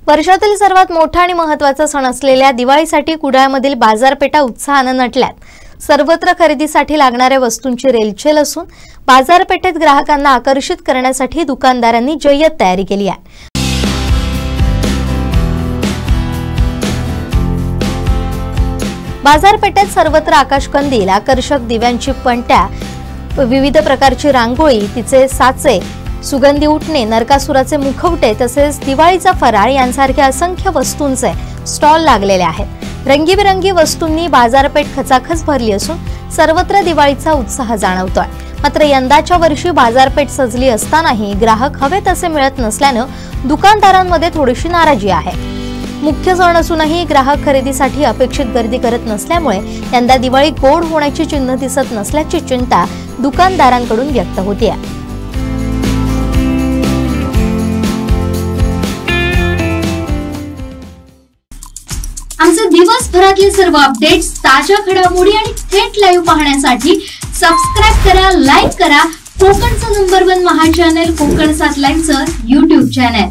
वर्षातील सर्वात मोठा आणि महत्त्वाचा सण असलेल्या दिवाळीसाठी कुडाळमधील बाजारपेठा उत्साहाने नटल्यात। सर्वत्र खरेदीसाठी लागणाऱ्या वस्तूंची रेलचेल असून बाजारपेठेत ग्राहकांना आकर्षित करण्यासाठी दुकानदारांनी जय्यत तयारी केली आहे। बाजारपेठेत सर्वत्र आकाशकंदील, आकर्षक दिव्यांची पणत्या, विविध प्रकारची रांगोळी, तिचे साचे, सुगंधी उटणे, नरकासुराचे मुखवटे तसेच दिवाळीचा फराळ यांसारख्या असंख्य वस्तूंचे स्टॉल लागलेले आहेत। रंगीबेरंगी वस्तूंनी बाजारपेठ खचाखच भरली असून सर्वत्र दिवाळीचा उत्साह जाणवतोय। मात्र यंदाच्या वर्षी बाजारपेठ सजली असतानाही ग्राहक हवे तसे मिळत नसल्याने दुकानदारांमध्ये थोडीशी नाराजी आहे। मुख्य सण असूनही ग्राहक खरेदीसाठी अपेक्षित गर्दी करत नसल्यामुळे यंदा दिवाळी गोड होण्याची चिन्ह दिसत नसल्याची चिंता दुकानदारांकडून व्यक्त होते। आमचे दिवसभरातले सर्व अपडेट्स, ताज्या घडामोडी आणि थेट लाईव्ह पाहण्यासाठी सबस्क्राइब करा, लाईक करा कोकणचं नंबर 1 महा चॅनल कोकण 7 लाईव्हचं YouTube चॅनल।